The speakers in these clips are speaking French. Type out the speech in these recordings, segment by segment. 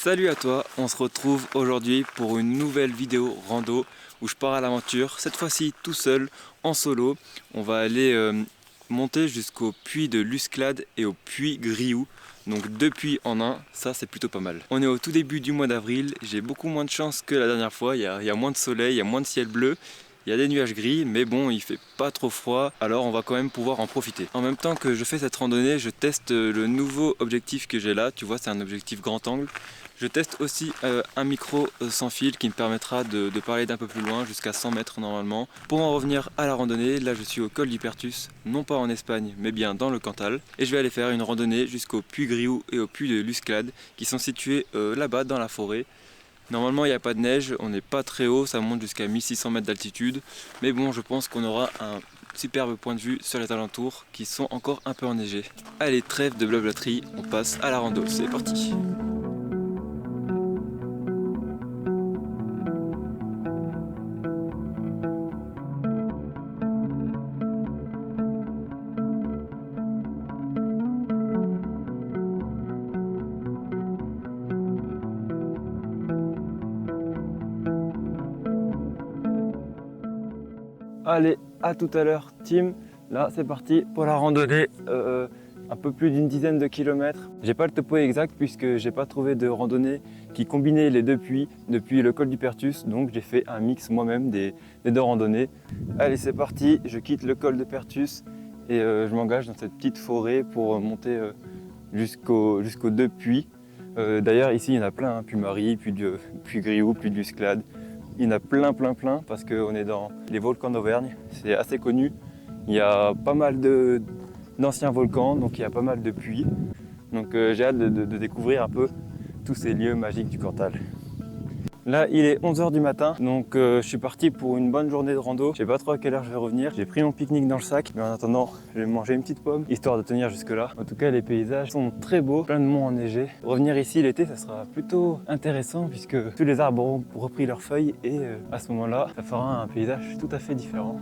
Salut à toi, on se retrouve aujourd'hui pour une nouvelle vidéo rando où je pars à l'aventure, cette fois-ci tout seul, en solo. On va aller monter jusqu'au puits de Lusclade et au puits Griou. Donc deux puits en un, ça c'est plutôt pas mal. On est au tout début du mois d'avril, j'ai beaucoup moins de chance que la dernière fois, il y a moins de soleil, il y a moins de ciel bleu. Il y a des nuages gris, mais bon, il fait pas trop froid, alors on va quand même pouvoir en profiter. En même temps que je fais cette randonnée, je teste le nouveau objectif que j'ai là. Tu vois, c'est un objectif grand angle. Je teste aussi un micro sans fil qui me permettra de parler d'un peu plus loin, jusqu'à 100 mètres normalement. Pour en revenir à la randonnée, là je suis au col d'Hypertus, non pas en Espagne, mais bien dans le Cantal. Et je vais aller faire une randonnée jusqu'au puits Griou et au puits de Lusclade, qui sont situés là-bas dans la forêt. Normalement il n'y a pas de neige, on n'est pas très haut, ça monte jusqu'à 1600 mètres d'altitude. Mais bon, je pense qu'on aura un superbe point de vue sur les alentours qui sont encore un peu enneigés. Allez, trêve de blablaterie, on passe à la rando, c'est parti. Allez, à tout à l'heure, team. Là, c'est parti pour la randonnée. Un peu plus d'une dizaine de kilomètres. J'ai pas le topo exact puisque j'ai pas trouvé de randonnée qui combinait les deux puits depuis le col d'Hypertus. Donc j'ai fait un mix moi-même des deux randonnées. Allez, c'est parti. Je quitte le col d'Hypertus et je m'engage dans cette petite forêt pour monter jusqu'aux deux puits. D'ailleurs, ici, il y en a plein. Puits Marie, puits Griou, puits de Lusclade. Il y en a plein parce qu'on est dans les volcans d'Auvergne, c'est assez connu. Il y a pas mal d'anciens volcans, donc il y a pas mal de puits. Donc j'ai hâte de découvrir un peu tous ces lieux magiques du Cantal. Là il est 11 h du matin, donc je suis parti pour une bonne journée de rando. Je sais pas trop à quelle heure je vais revenir. J'ai pris mon pique-nique dans le sac, mais en attendant je vais manger une petite pomme, histoire de tenir jusque là. En tout cas les paysages sont très beaux, plein de monts enneigés. Revenir ici l'été ça sera plutôt intéressant puisque tous les arbres auront repris leurs feuilles et à ce moment là ça fera un paysage tout à fait différent.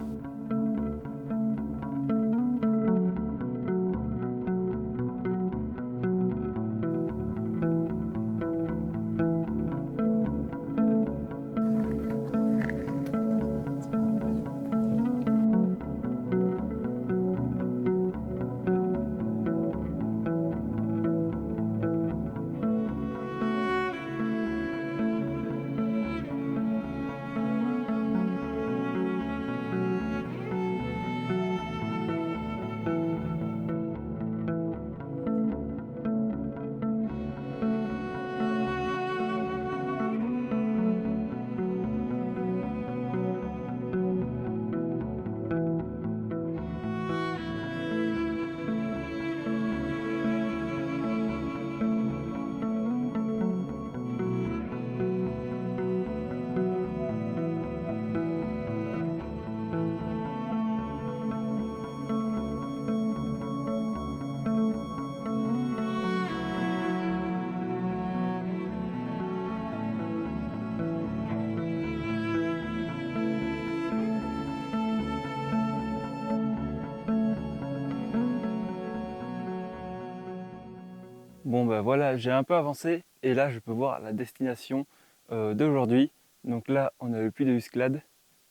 Bon ben voilà, j'ai un peu avancé et là je peux voir la destination d'aujourd'hui. Donc là on a le puits de Lusclade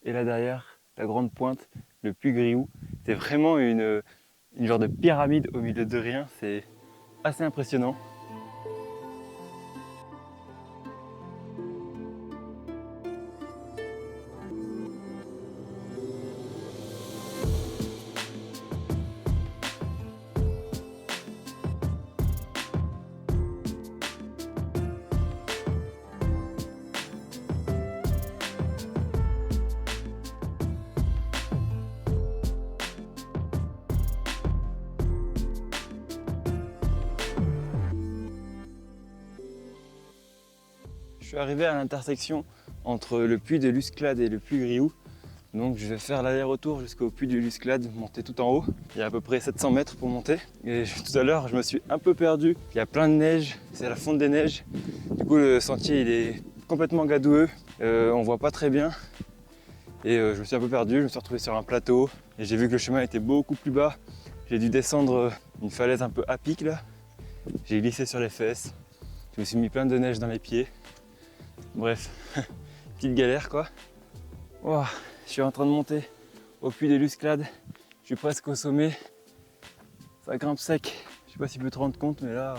et là derrière la grande pointe, le puits Griou. C'est vraiment une genre de pyramide au milieu de rien, c'est assez impressionnant. Je suis arrivé à l'intersection entre le puits de Lusclade et le puits Griou. Donc je vais faire l'aller-retour jusqu'au puits du Lusclade, monter tout en haut. Il y a à peu près 700 mètres pour monter. Et tout à l'heure, je me suis un peu perdu. Il y a plein de neige, c'est la fonte des neiges. Du coup, le sentier il est complètement gadoueux. On voit pas très bien. Et je me suis un peu perdu, je me suis retrouvé sur un plateau. Et j'ai vu que le chemin était beaucoup plus bas. J'ai dû descendre une falaise un peu à pic là. J'ai glissé sur les fesses. Je me suis mis plein de neige dans les pieds. Bref, petite galère quoi. Wow, je suis en train de monter au puy des Lusclades. Je suis presque au sommet. Ça grimpe sec. Je sais pas si tu peux te rendre compte, mais là,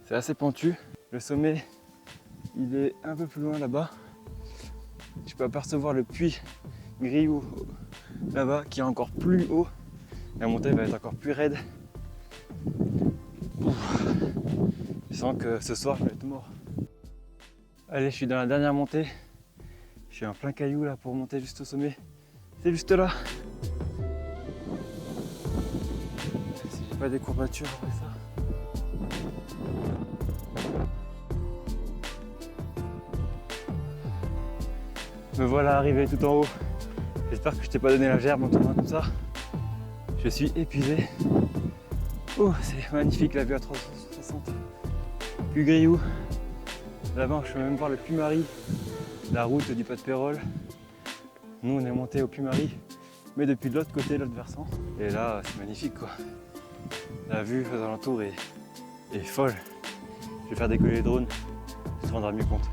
c'est assez pentu. Le sommet, il est un peu plus loin là-bas. Je peux apercevoir le puy Grioux là-bas qui est encore plus haut. La montée va être encore plus raide. Ouf. Je sens que ce soir je vais être mort. Allez, je suis dans la dernière montée. Je suis en plein caillou là pour monter juste au sommet. C'est juste là. Si j'ai pas des courbatures après ça. Me voilà arrivé tout en haut. J'espère que je t'ai pas donné la gerbe en tournant comme ça. Je suis épuisé. Oh, c'est magnifique la vue à 360. Puy Grioux. Là-bas, je peux même voir le Puy-Marie, la route du Pas de Pérol. Nous, on est monté au Puy-Marie, mais depuis de l'autre côté, l'autre versant. Et là, c'est magnifique quoi. La vue aux alentours est folle. Je vais faire décoller les drones, tu te rendras mieux compte.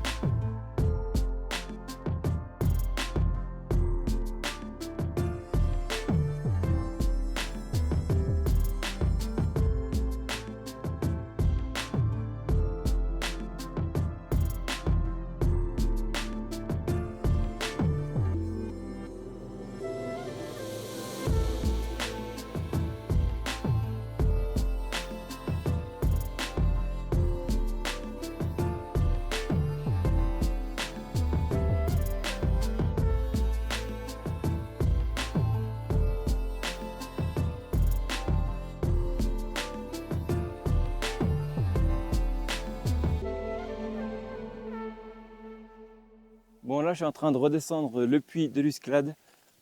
Bon là je suis en train de redescendre le puy de Lusclades.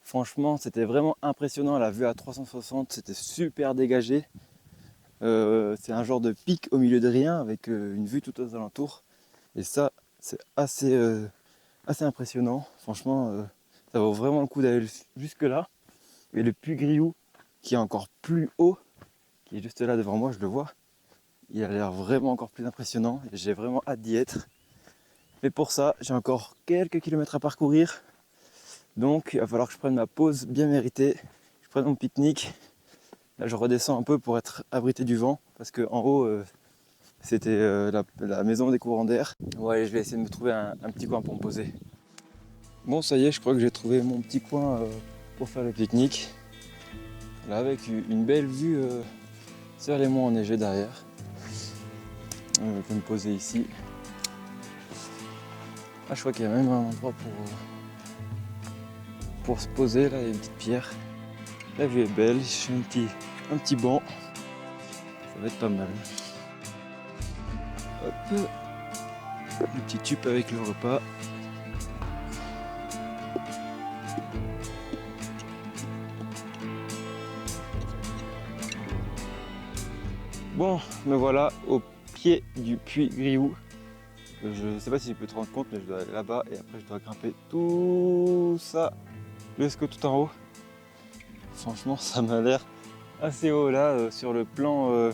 Franchement c'était vraiment impressionnant, la vue à 360, c'était super dégagé. C'est un genre de pic au milieu de rien avec une vue tout aux alentours. Et ça c'est assez impressionnant. Franchement ça vaut vraiment le coup d'aller jusque là. Et le puy Grioux qui est encore plus haut, qui est juste là devant moi, je le vois. Il a l'air vraiment encore plus impressionnant et j'ai vraiment hâte d'y être. Mais pour ça, j'ai encore quelques kilomètres à parcourir. Donc il va falloir que je prenne ma pause bien méritée. Je prenne mon pique-nique. Là je redescends un peu pour être abrité du vent. Parce qu'en haut, c'était la maison des courants d'air. Ouais, je vais essayer de me trouver un petit coin pour me poser. Bon ça y est, je crois que j'ai trouvé mon petit coin pour faire le pique-nique. Là avec une belle vue sur les monts enneigés derrière. Je vais me poser ici. Ah, je crois qu'il y a même un endroit pour se poser, là il y a une petite pierre. La vue est belle, j'ai un petit banc. Ça va être pas mal. Hop. Un petit tube avec le repas. Bon, me voilà au pied du puy Grioux. Je ne sais pas si tu peux te rendre compte, mais je dois aller là-bas et après je dois grimper tout ça jusqu'au tout en haut. Franchement, ça m'a l'air assez haut là sur le plan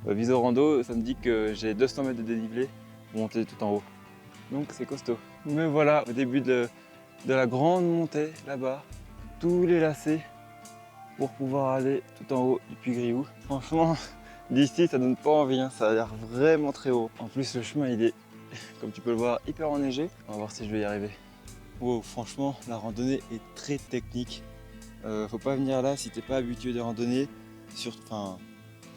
Visorando. Ça me dit que j'ai 200 mètres de dénivelé pour monter tout en haut. Donc c'est costaud. Me voilà au début de la grande montée là-bas, tous les lacets pour pouvoir aller tout en haut du puy Grioux. Franchement, d'ici ça donne pas envie, hein. Ça a l'air vraiment très haut. En plus le chemin il est, comme tu peux le voir, hyper enneigé. On va voir si je vais y arriver. Wow, franchement, la randonnée est très technique. Faut pas venir là si t'es pas habitué de randonnée. Je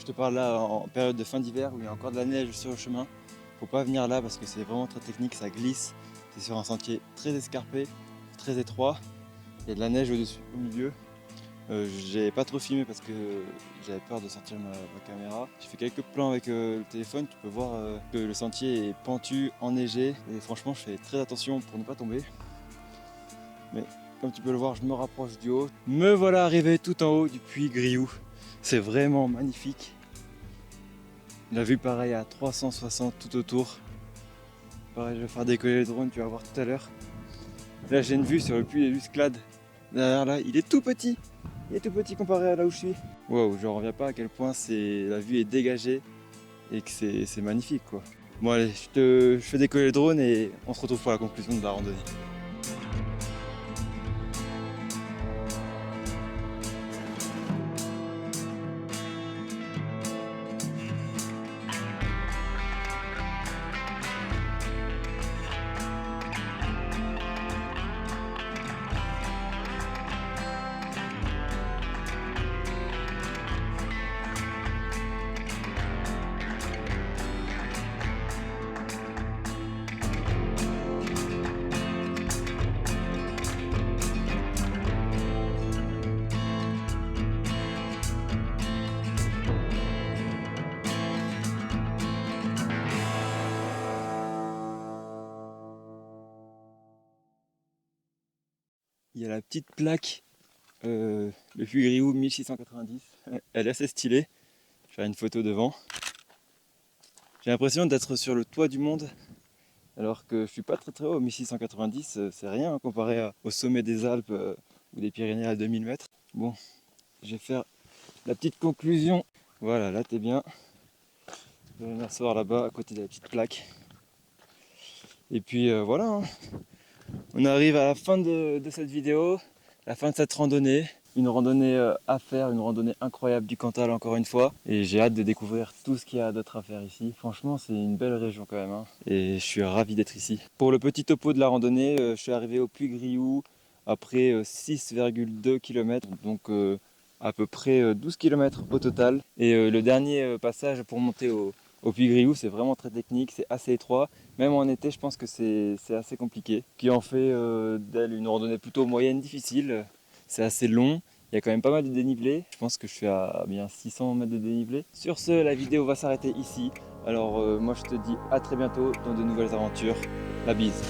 te parle là en période de fin d'hiver où il y a encore de la neige sur le chemin. Faut pas venir là parce que c'est vraiment très technique, ça glisse. C'est sur un sentier très escarpé, très étroit. Il y a de la neige au-dessus, au milieu. J'ai pas trop filmé parce que j'avais peur de sortir ma caméra. J'ai fait quelques plans avec le téléphone, tu peux voir que le sentier est pentu, enneigé. Et franchement, je fais très attention pour ne pas tomber. Mais comme tu peux le voir, je me rapproche du haut. Me voilà arrivé tout en haut du puy Grioux. C'est vraiment magnifique. La vue pareil à 360 tout autour. Pareil, je vais faire décoller le drone, tu vas voir tout à l'heure. Là j'ai une vue sur le puy des Lusclades. Derrière là, il est tout petit. Il est tout petit comparé à là où je suis. Waouh, je ne reviens pas à quel point la vue est dégagée et que c'est magnifique quoi. Bon allez, je fais décoller le drone et on se retrouve pour la conclusion de la randonnée. Il y a la petite plaque, le puy Griou 1690. Elle est assez stylée. Je vais faire une photo devant. J'ai l'impression d'être sur le toit du monde, alors que je suis pas très haut. 1690, c'est rien comparé au sommet des Alpes ou des Pyrénées à 2000 mètres. Bon, je vais faire la petite conclusion. Voilà, là t'es bien. Je vais m'asseoir là-bas à côté de la petite plaque. Et puis voilà, hein. On arrive à la fin de cette vidéo, la fin de cette randonnée. Une randonnée à faire, une randonnée incroyable du Cantal encore une fois. Et j'ai hâte de découvrir tout ce qu'il y a d'autre à faire ici. Franchement, c'est une belle région quand même, hein. Et je suis ravi d'être ici. Pour le petit topo de la randonnée, je suis arrivé au puy Griou après 6,2 km. Donc à peu près 12 km au total. Et le dernier passage pour monter au puy Griou, c'est vraiment très technique, c'est assez étroit. Même en été, je pense que c'est assez compliqué. Ce qui en fait d'elle une randonnée plutôt moyenne, difficile. C'est assez long, il y a quand même pas mal de dénivelé. Je pense que je suis à bien 600 mètres de dénivelé. Sur ce, la vidéo va s'arrêter ici. Alors moi je te dis à très bientôt dans de nouvelles aventures. La bise.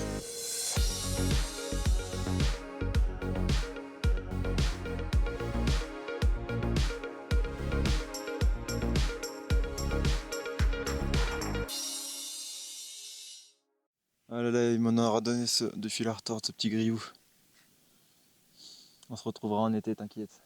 Ah là là, il m'en aura donné de fil à retordre ce petit griou. On se retrouvera en été, t'inquiète.